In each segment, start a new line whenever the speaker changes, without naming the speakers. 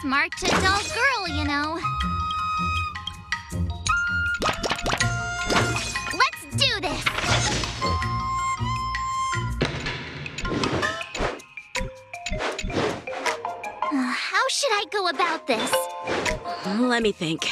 March a dull girl, you know. Let's do this! How should I go about this?
Let me think.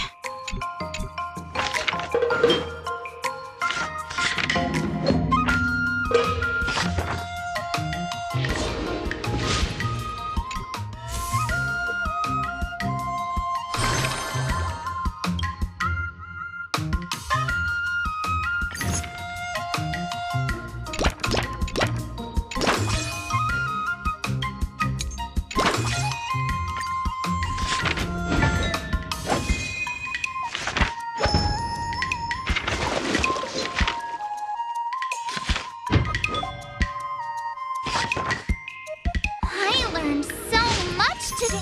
I learned so much today.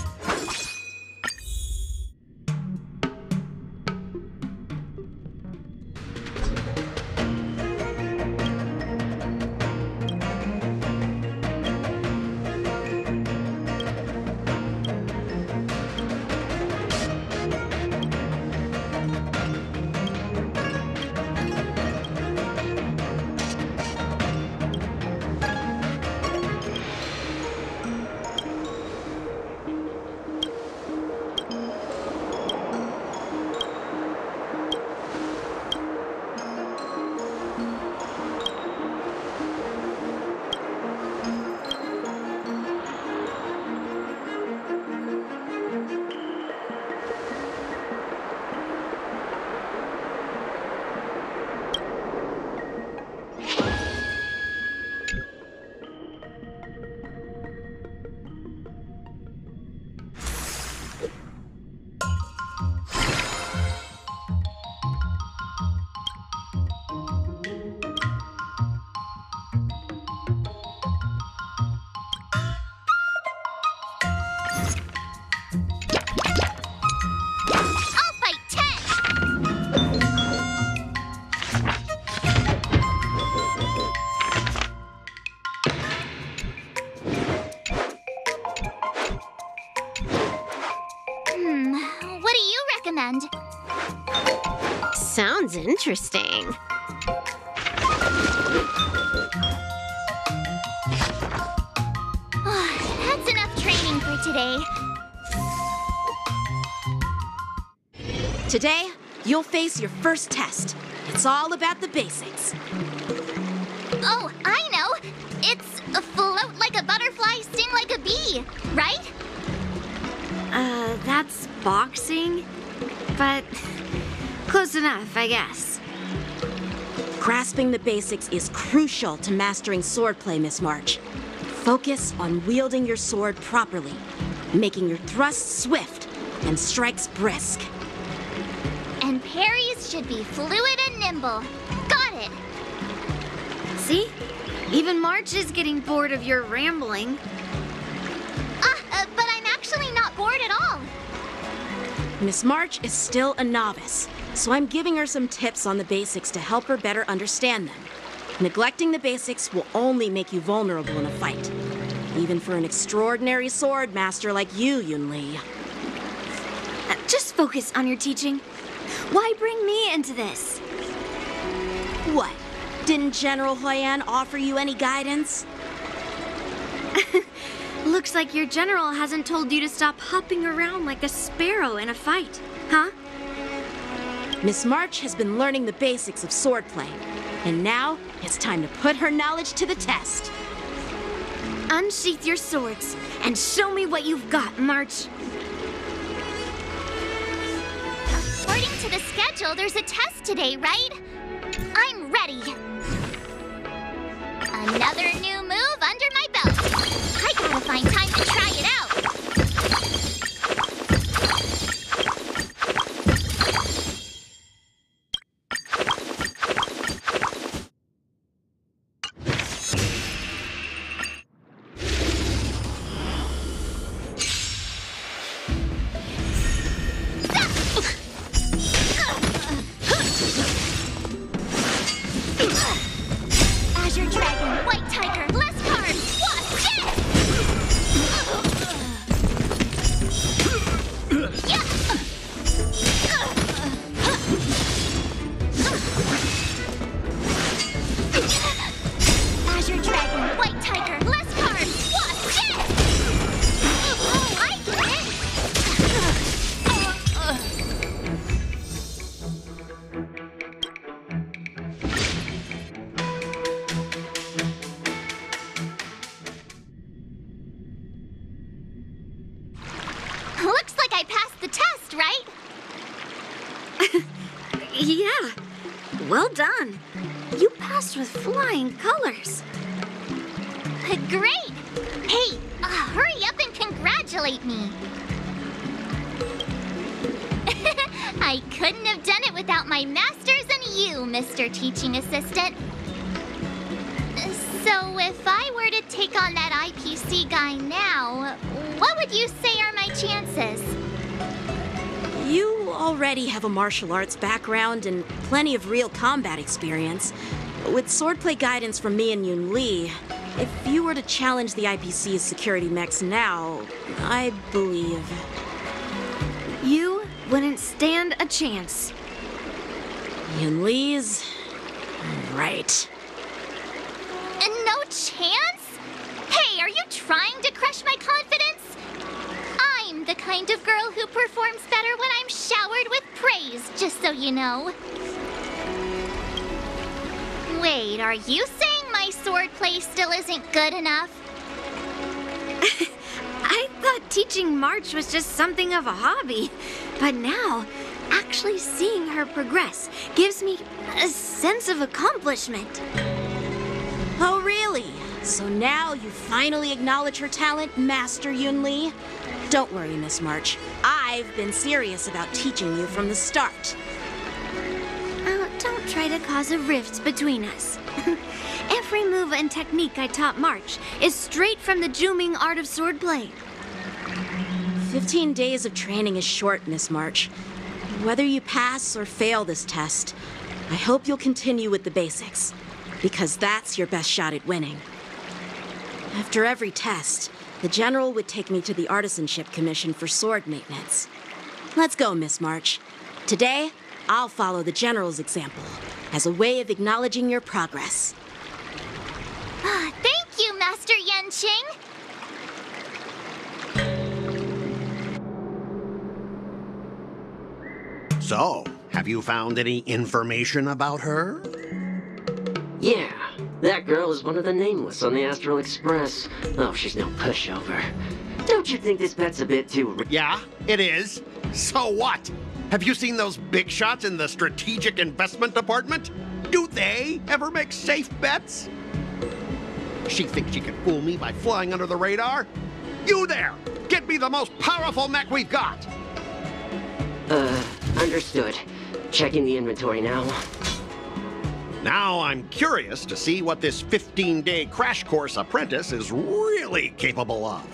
What do you recommend?
Sounds interesting.
That's enough training for today.
Today, you'll face your first test. It's all about the basics.
Oh, I know! It's float like a butterfly, sting like a bee, right?
That's boxing, but close enough, I guess.
Grasping the basics is crucial to mastering swordplay, Miss March. Focus on wielding your sword properly, making your thrusts swift and strikes brisk.
And parries should be fluid and nimble. Got it!
See? Even March is getting bored of your rambling.
But I'm actually not bored at all.
Miss March is still a novice, so I'm giving her some tips on the basics to help her better understand them. Neglecting the basics will only make you vulnerable in a fight, even for an extraordinary sword master like you, Yunli.
Just focus on your teaching. Why bring me into this?
What? Didn't General Huyan offer you any guidance?
Looks like your general hasn't told you to stop hopping around like a sparrow in a fight, huh?
Miss March has been learning the basics of swordplay, and now it's time to put her knowledge to the test.
Unsheath your swords and show me what you've got, March.
According to the schedule, there's a test today, right? I'm ready. Another new move under my belt. I gotta find time to try it out. Azure Dragon, White Tiger.
Yeah. Well done. You passed with flying colors.
Great! Hey, hurry up and congratulate me. I couldn't have done it without my masters and you, Mr. Teaching Assistant. So if I were to take on that IPC guy now, what would you say are my chances?
You already have a martial arts background and plenty of real combat experience. With swordplay guidance from me and Yoon Lee, if you were to challenge the IPC's security mechs now, I believe...
You wouldn't stand a chance.
Yoon Lee's... right.
No chance? Hey, are you trying to crush my confidence? I'm the kind of girl who performs better when I'm showered with praise, just so you know. Wait, are you saying my swordplay still isn't good enough?
I thought teaching March was just something of a hobby, but now, actually seeing her progress gives me a sense of accomplishment.
Oh, really? So now you finally acknowledge her talent, Master Yoon Lee? Don't worry, Miss March. I've been serious about teaching you from the start.
Don't try to cause a rift between us. Every move and technique I taught March is straight from the Juming art of swordplay.
15 days of training is short, Miss March. Whether you pass or fail this test, I hope you'll continue with the basics, because that's your best shot at winning. After every test, the General would take me to the Artisanship Commission for sword maintenance. Let's go, Miss March. Today, I'll follow the General's example as a way of acknowledging your progress.
Thank you, Master Yenqing.
So, have you found any information about her?
Yeah, that girl is one of the nameless on the Astral Express. Oh, she's no pushover. Don't you think this bet's a bit too...
Yeah, it is. So what? Have you seen those big shots in the Strategic Investment Department? Do they ever make safe bets? She thinks she can fool me by flying under the radar? You there! Get me the most powerful mech we've got!
Understood. Checking the inventory now.
Now I'm curious to see what this 15-day crash course apprentice is really capable of.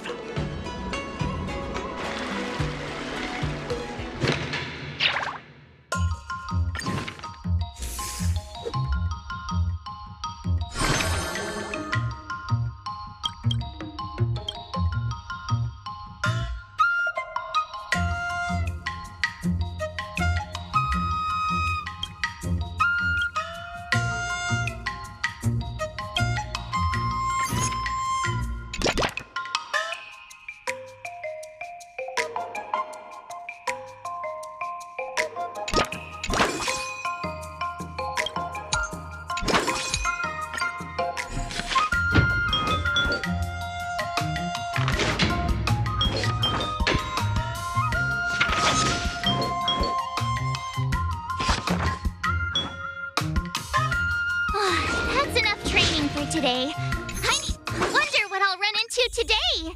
That's enough training for today. I wonder what I'll run into today.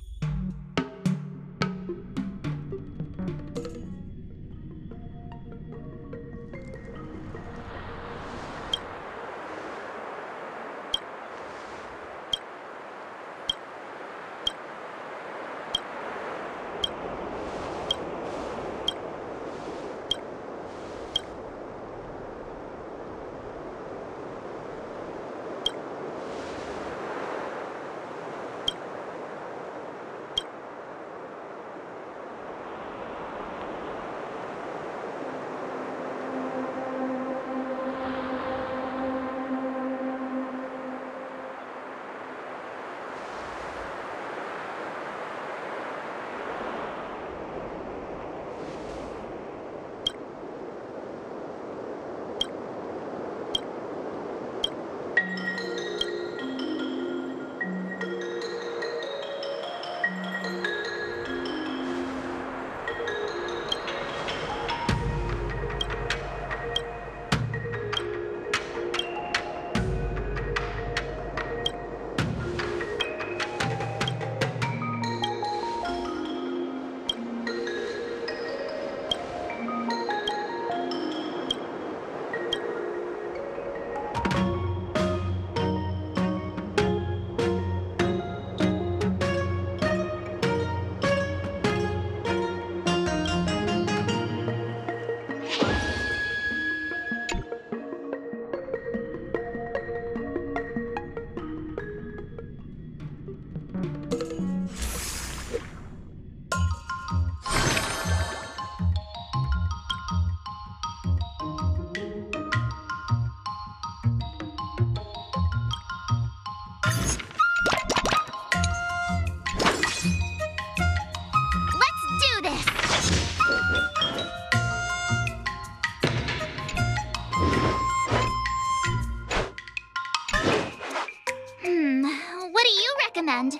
recommend.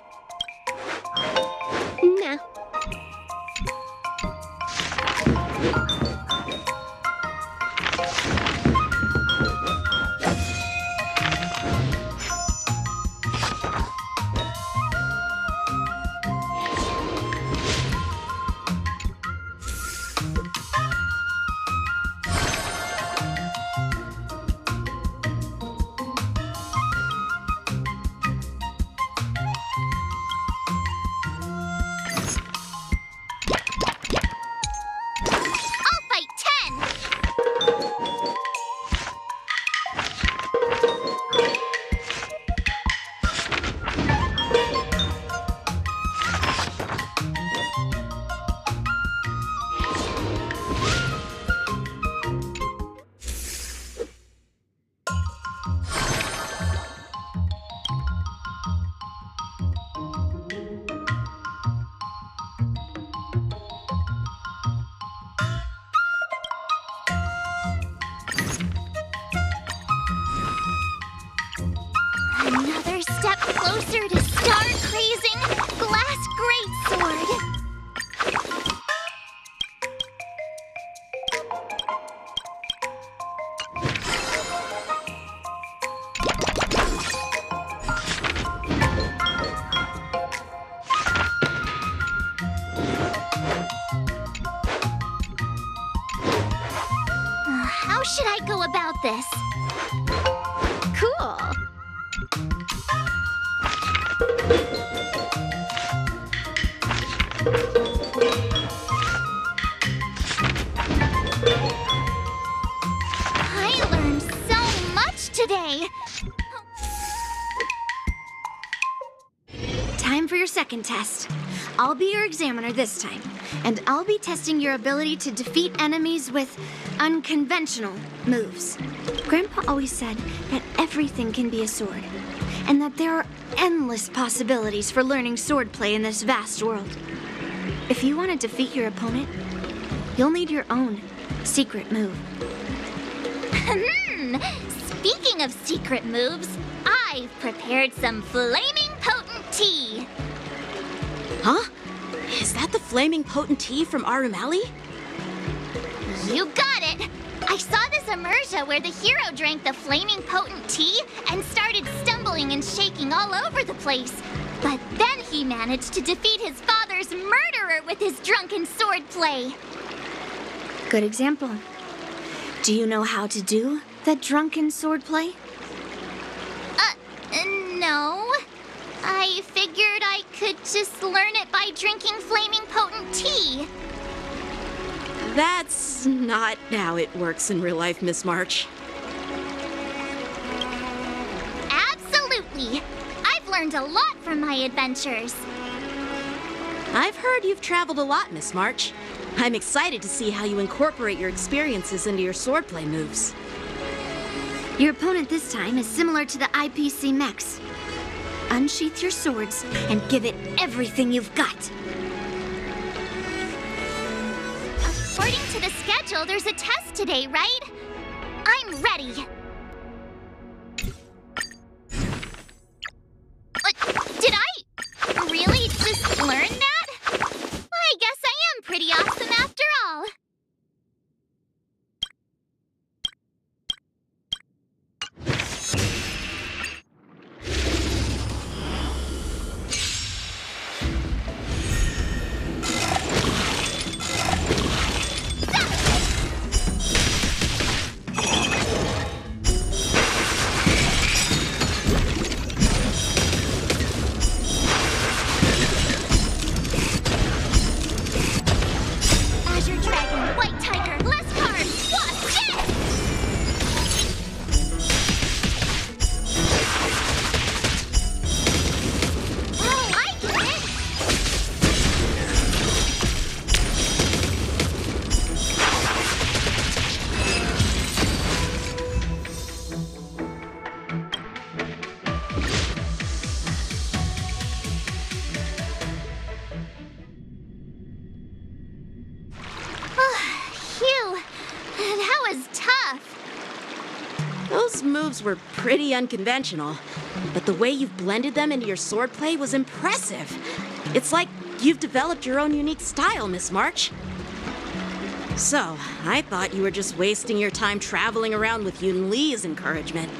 Nah.
I'll fight 10! Another step closer to star-crazing Glass Greatsword. How should I go about this?
Cool.
I learned so much today.
Time for your second test. I'll be your examiner this time, and I'll be testing your ability to defeat enemies with unconventional moves. Grandpa always said that everything can be a sword, and that there are endless possibilities for learning swordplay in this vast world. If you want to defeat your opponent, you'll need your own secret move.
Speaking of secret moves, I've prepared some flaming potent tea.
Huh? Is that the flaming potent tea from Arumali?
You got it! I saw this immersia where the hero drank the flaming potent tea and started stumbling and shaking all over the place. But then he managed to defeat his father's murderer with his drunken swordplay.
Good example. Do you know how to do the drunken swordplay?
No. I figured I could just learn it by drinking flaming potent tea.
That's not how it works in real life, Miss March.
Absolutely. I've learned a lot from my adventures.
I've heard you've traveled a lot, Miss March. I'm excited to see how you incorporate your experiences into your swordplay moves.
Your opponent this time is similar to the IPC mechs. Unsheath your swords and give it everything you've got.
According to the schedule, there's a test today, right? I'm ready. Did I really just learn that? I guess I am pretty awesome after all.
Those moves were pretty unconventional, but the way you've blended them into your swordplay was impressive. It's like you've developed your own unique style, Miss March. So, I thought you were just wasting your time traveling around with Yun Li's encouragement,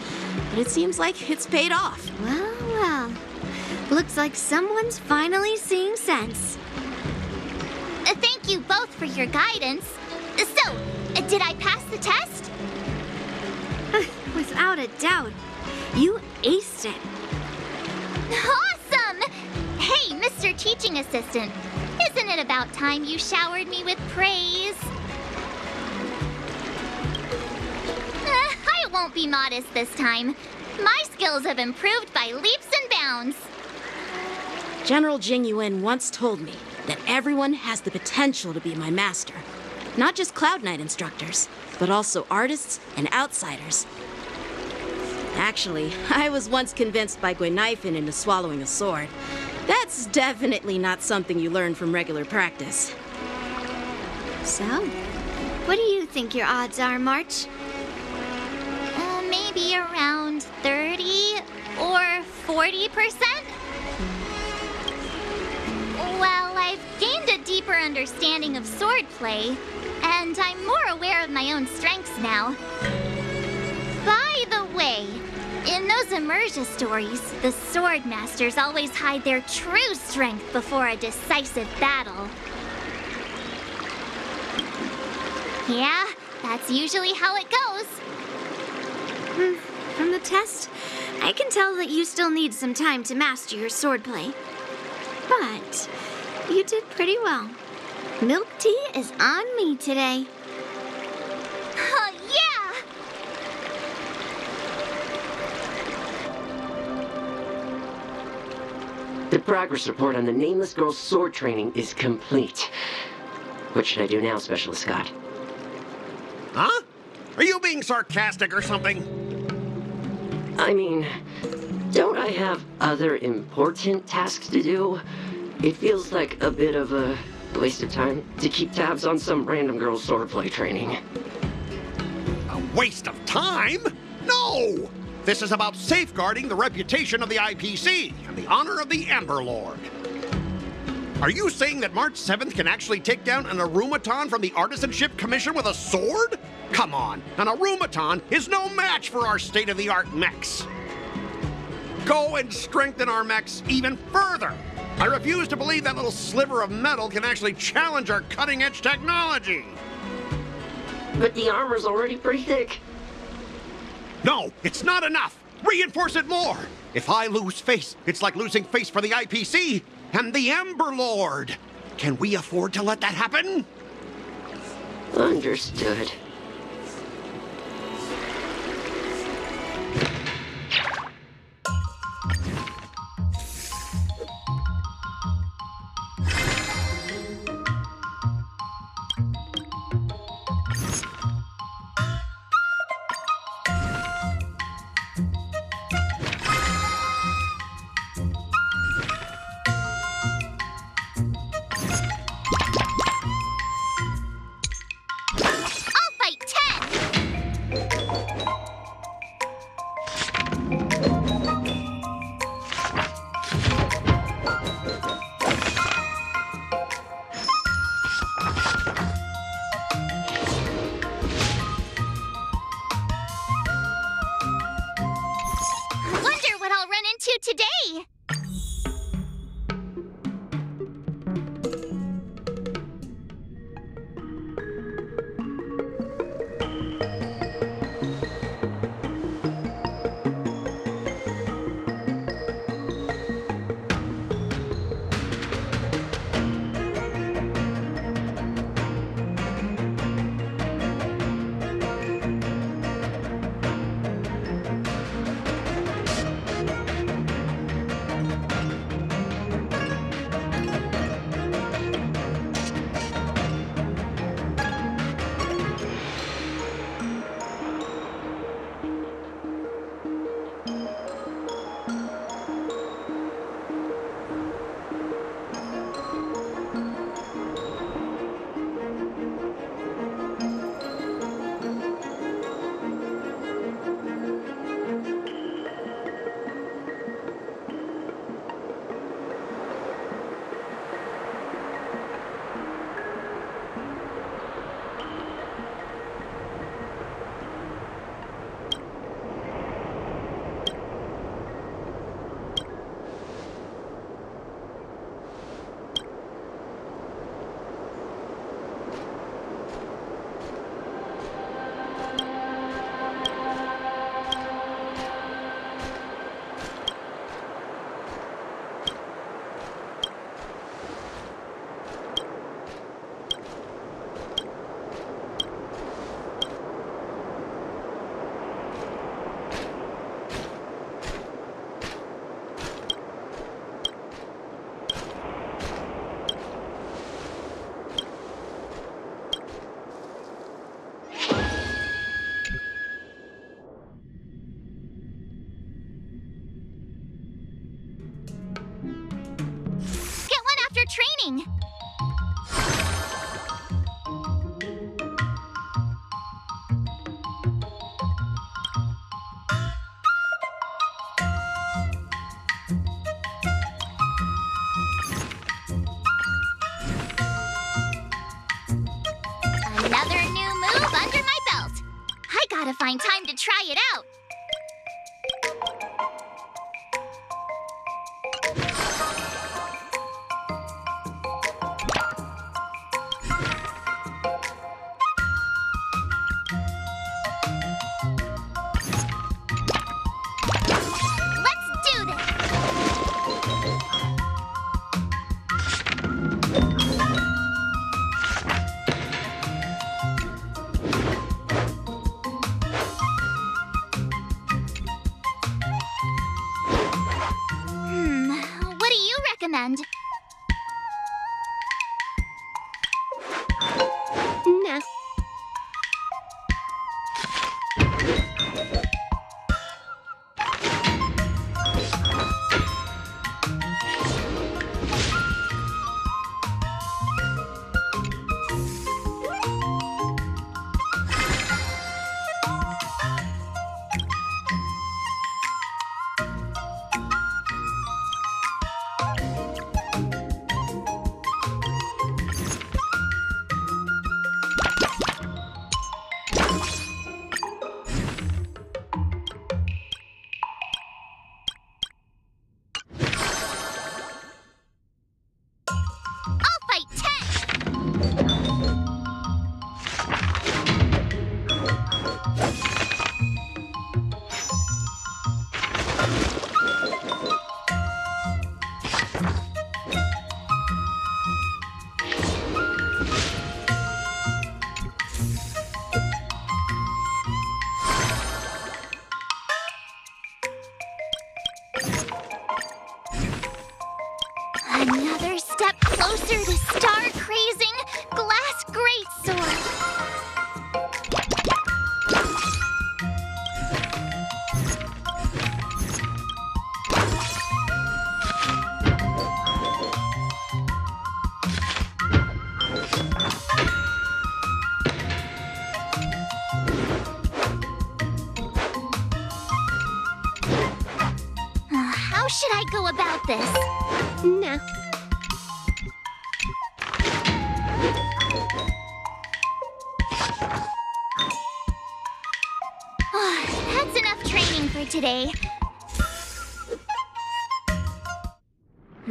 but it seems like it's paid off.
Well, well. Looks like someone's finally seeing sense.
Thank you both for your guidance. So, did I pass the test?
Without a doubt. You aced it.
Awesome! Hey, Mr. Teaching Assistant, isn't it about time you showered me with praise? I won't be modest this time. My skills have improved by leaps and bounds.
General Jing Yuan once told me that everyone has the potential to be my master. Not just Cloud Knight instructors, but also artists and outsiders. Actually, I was once convinced by Guinifin into swallowing a sword. That's definitely not something you learn from regular practice.
So, what do you think your odds are, March?
Maybe around 30 or 40%? Well, I've gained a deeper understanding of swordplay, and I'm more aware of my own strengths now. By the way, in those Emerja stories, the sword masters always hide their true strength before a decisive battle. Yeah, that's usually how it goes.
From the test, I can tell that you still need some time to master your swordplay. But you did pretty well. Milk tea is on me today.
Yeah!
The progress report on the Nameless Girl's sword training is complete. What should I do now, Specialist Scott?
Huh? Are you being sarcastic or something?
I mean, don't I have other important tasks to do? It feels like a bit of a waste of time to keep tabs on some random girl's swordplay training.
A waste of time? No! This is about safeguarding the reputation of the IPC and the honor of the Amber Lord. Are you saying that March 7th can actually take down an Arumaton from the Artisanship Commission with a sword? Come on, an Arumaton is no match for our state-of-the-art mechs. Go and strengthen our mechs even further. I refuse to believe that little sliver of metal can actually challenge our cutting-edge technology.
But the armor's already pretty thick.
No, it's not enough. Reinforce it more. If I lose face, it's like losing face for the IPC and the Ember Lord. Can we afford to let that happen?
Understood.
training. Another new move under my belt. I gotta find time to try it out. Let's do this. What do you recommend?
No.
I'll fight 10! Another step closer to star-crazing glass greatsword. How should I go about this?
No.
That's enough training for today.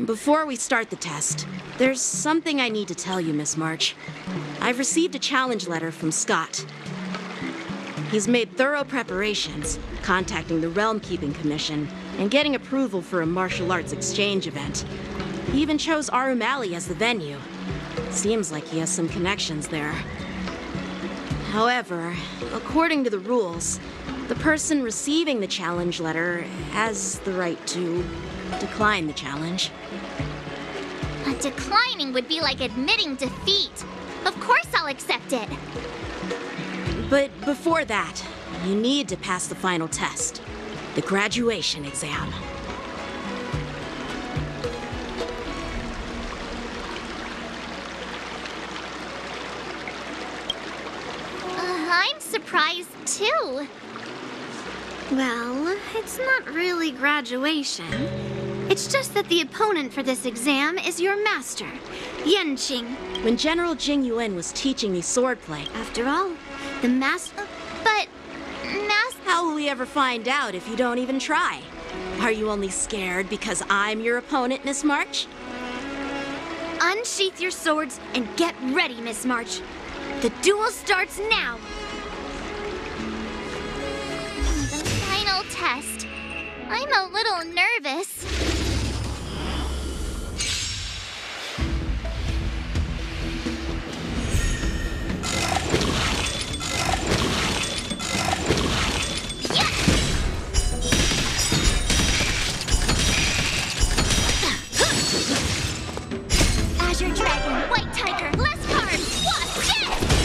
Before we start the test, there's something I need to tell you, Miss March. I've received a challenge letter from Scott. He's made thorough preparations, contacting the Realm Keeping Commission and getting approval for a martial arts exchange event. He even chose Arumali as the venue. Seems like he has some connections there. However, according to the rules, the person receiving the challenge letter has the right to decline the challenge.
Declining would be like admitting defeat. Of course I'll accept it.
But before that, you need to pass the final test, the graduation exam.
I'm surprised too.
Well, it's not really graduation. It's just that the opponent for this exam is your master, Yenqing.
When General Jing Yuan was teaching me swordplay,
After all, the master...
But,
how will we ever find out if you don't even try? Are you only scared because I'm your opponent, Miss March?
Unsheath your swords and get ready, Miss March. The duel starts now.
the final test. I'm a little nervous. Azure Dragon, White Tiger, less carbs, wasp, death!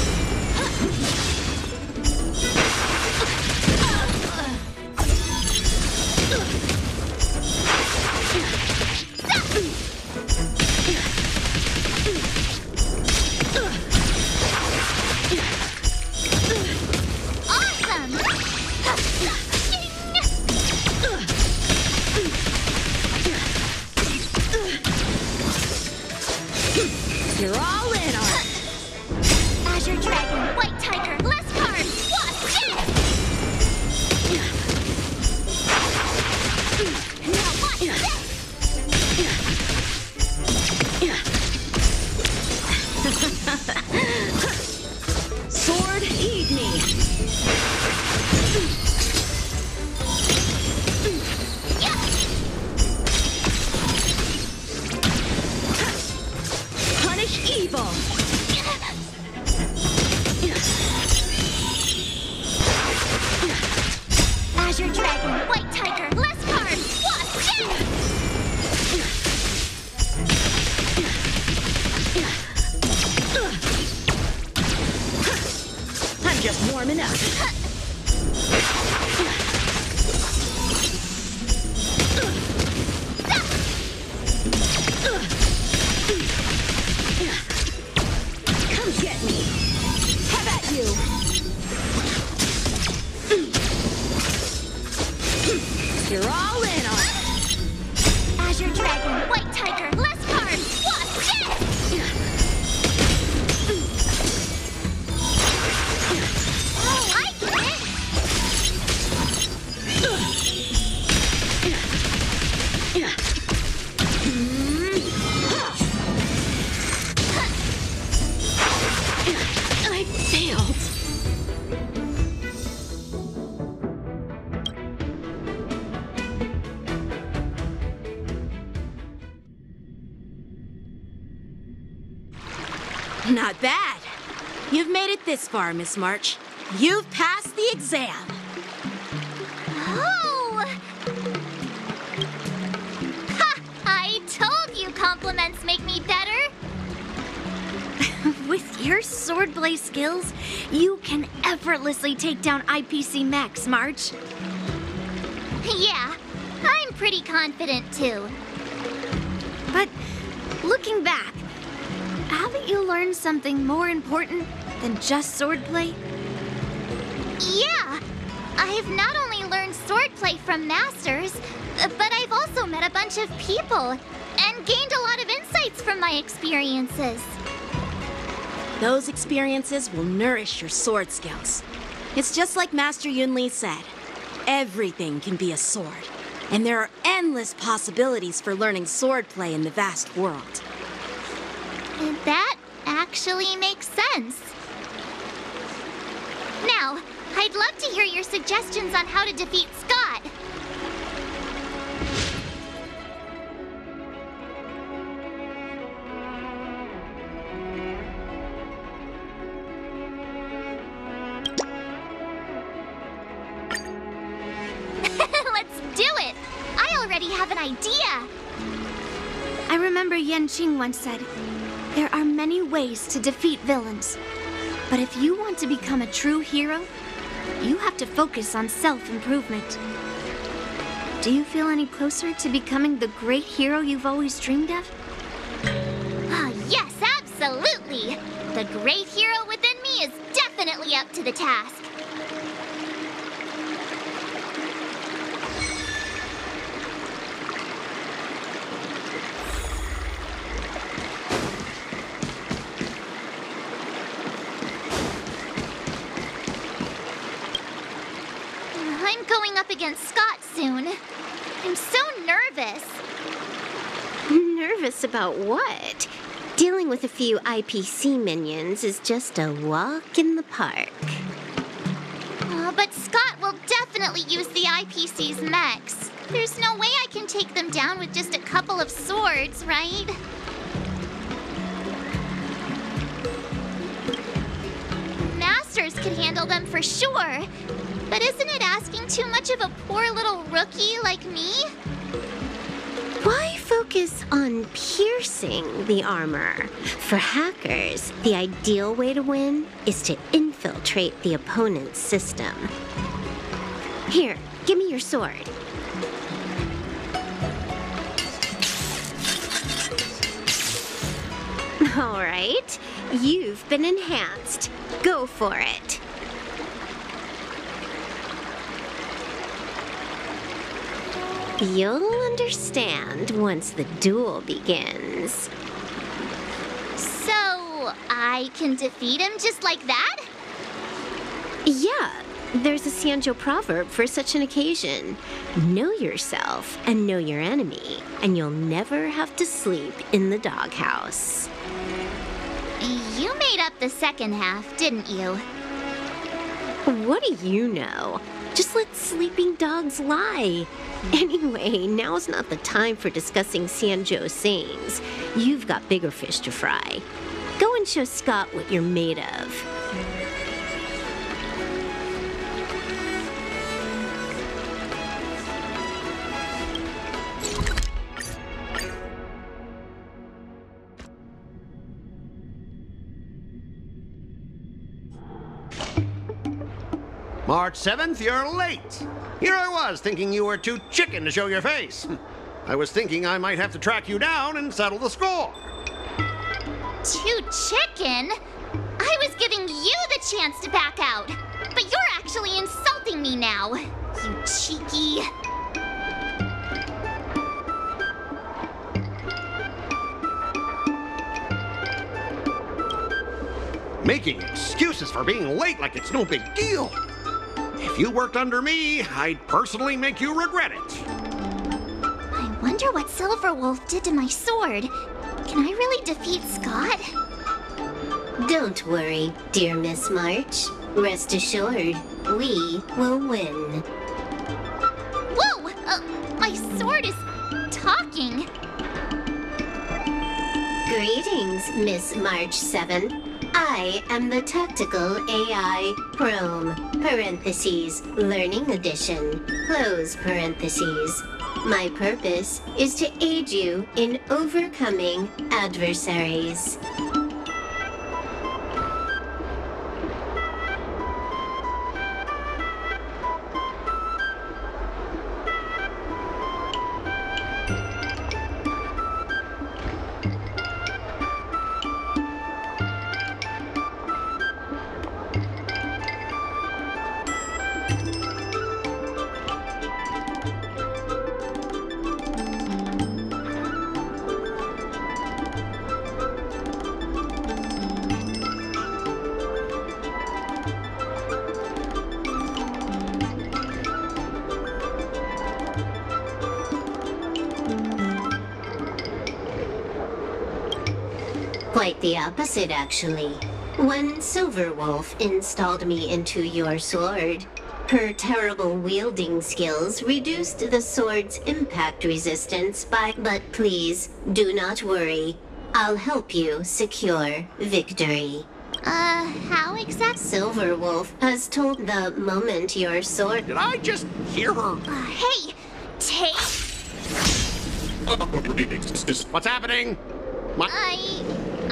warming up. Come get me. How about you? You're all in on it.
Azure Dragon, White Tiger, less cards, Wasp, yes! I like it!
I failed. Not bad. You've made it this far, Miss March. You've passed the exam.
Oh! Ha! I told you compliments make me better!
With your swordplay skills, you can effortlessly take down IPC mechs, March.
Yeah, I'm pretty confident too.
But looking back, haven't you learned something more important than just swordplay?
Yeah, I've not only learned swordplay from masters, but I've also met a bunch of people and gained a lot of insights from my experiences.
Those experiences will nourish your sword skills. It's just like Master Yunli said. Everything can be a sword, and there are endless possibilities for learning swordplay in the vast world.
That actually makes sense. Now, I'd love to hear your suggestions on how to defeat Scott. Let's do it! I already have an idea!
I remember Yan Qing once said, there are many ways to defeat villains. But if you want to become a true hero, you have to focus on self-improvement. Do you feel any closer to becoming the great hero you've always dreamed of?
Ah, yes, absolutely! The great hero within me is definitely up to the task. I'm going up against Scott soon. I'm so nervous.
Nervous about what? Dealing with a few IPC minions is just a walk in the park.
But Scott will definitely use the IPC's mechs. There's no way I can take them down with just a couple of swords, right? Masters could handle them for sure. But isn't it asking too much of a poor little rookie like me?
Why focus on piercing the armor? For hackers, the ideal way to win is to infiltrate the opponent's system. Here, give me your sword. All right, you've been enhanced. Go for it. You'll understand once the duel begins.
So, I can defeat him just like that?
Yeah, there's a Xianzhou proverb for such an occasion. Know yourself and know your enemy, and you'll never have to sleep in the doghouse.
You made up the second half, didn't you?
What do you know? Just let sleeping dogs lie. Anyway, now's not the time for discussing Xianzhou sayings. You've got bigger fish to fry. Go and show Scott what you're made of.
March 7th, you're late. Here I was thinking you were too chicken to show your face. I was thinking I might have to track you down and settle the score.
Too chicken? I was giving you the chance to back out. But you're actually insulting me now. You cheeky.
Making excuses for being late like it's no big deal. If you worked under me, I'd personally make you regret it.
I wonder what Silverwolf did to my sword. Can I really defeat Scott?
Don't worry, dear Miss March. Rest assured, we will win.
Whoa! My sword is talking.
Greetings, Miss March 7. I am the Tactical AI Chrome, parentheses, Learning Edition, close parentheses. My purpose is to aid you in overcoming adversaries. Quite the opposite, actually. When Silverwolf installed me into your sword, her terrible wielding skills reduced the sword's impact resistance by... But please, do not worry. I'll help you secure victory.
How exactly?
Silverwolf has told the moment your sword...
Did I just hear her?
Hey! Take...
What's happening? My...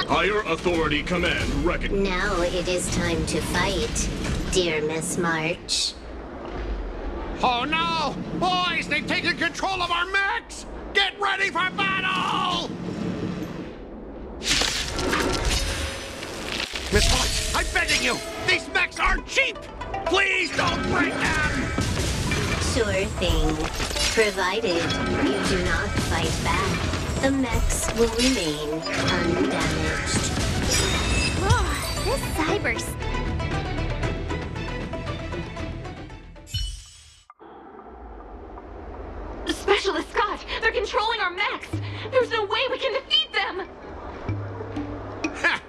Higher authority command recognized.
Now it is time to fight, dear Miss March.
Oh no! Boys, they've taken control of our mechs! Get ready for battle! Miss March, I'm begging you! These mechs aren't cheap! Please don't break them!
Sure thing. Provided you do not fight back, the mechs will remain undamaged.
Oh, this cyber...
Specialist Scott! They're controlling our mechs! There's no way we can defeat them!
Ha!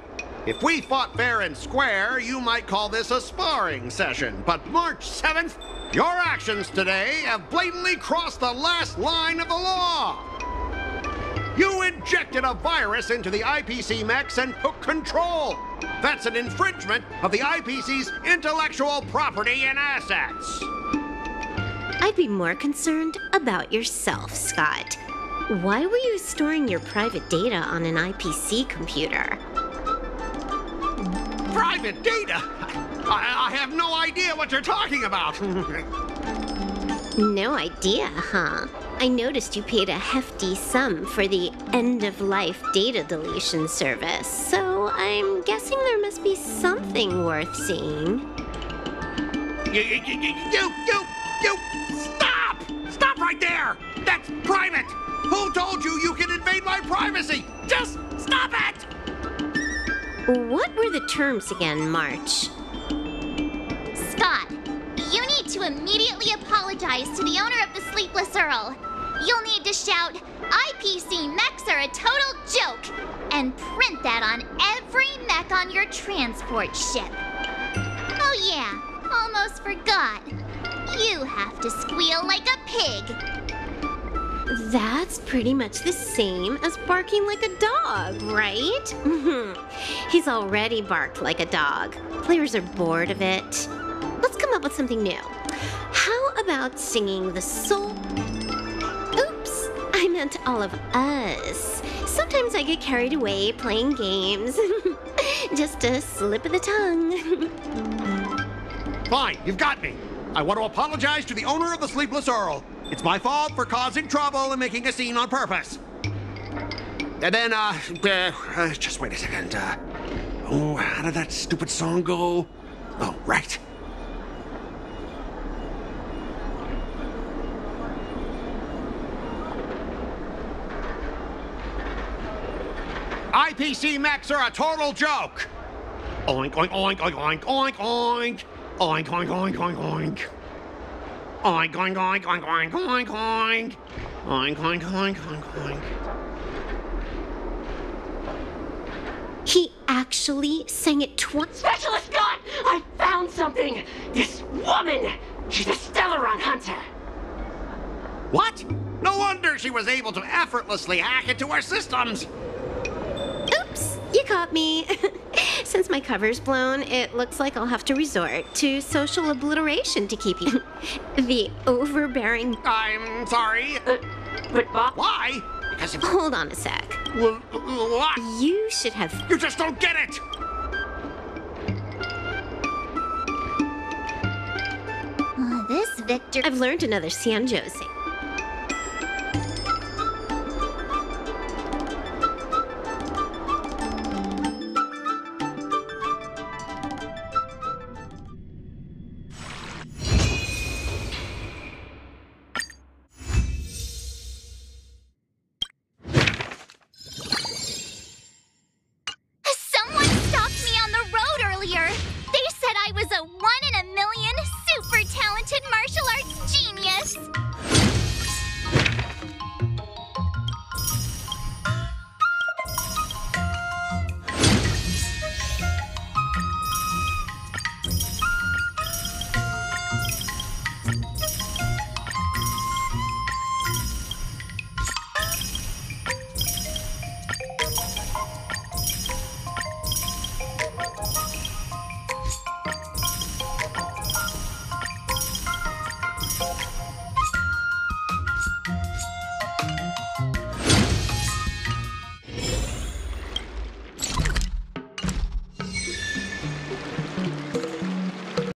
If we fought fair and square, you might call this a sparring session. But March 7th, your actions today have blatantly crossed the last line of the law. You injected a virus into the IPC mechs and took control. That's an infringement of the IPC's intellectual property and assets.
I'd be more concerned about yourself, Scott. Why were you storing your private data on an IPC computer?
Private data? I have no idea what you're talking about.
No idea, huh? I noticed you paid a hefty sum for the end-of-life data deletion service, so I'm guessing there must be something worth seeing.
You, stop! Stop right there! That's private! Who told you you can invade my privacy? Just stop it!
What were the terms again, March?
Scott, you need to immediately apologize to the owner of the Sleepless Earl. You'll need to shout, IPC mechs are a total joke, and print that on every mech on your transport ship. Oh yeah, almost forgot. You have to squeal like a pig.
That's pretty much the same as barking like a dog, right? He's already barked like a dog. Players are bored of it. Let's come up with something new. How about singing the soul... Oops, I meant all of us. Sometimes I get carried away playing games. Just a slip of the tongue.
Fine, you've got me. I want to apologize to the owner of the Sleepless Earl. It's my fault for causing trouble and making a scene on purpose. And then, just wait a second. Oh, how did that stupid song go? Oh, right. IPC mechs are a total joke. Oink, oink, oink, oink, oink, oink, oink. Oink, oink, oink, oink, oink. Oink, oink, oink, oink, oink, oink, oink. Oink, oink, oink, oink, oink.
He actually sang it twice.
Specialist God! I found something! This woman! She's a Stellaron hunter!
What? No wonder she was able to effortlessly hack into our systems.
Oops, you caught me. Since my cover's blown, it looks like I'll have to resort to social obliteration to keep you. The overbearing.
I'm sorry.
But Bob...
Why? Because if...
Hold on a sec.
What?
You should have.
You just don't get it!
This Victor.
I've learned another Sanjo sing.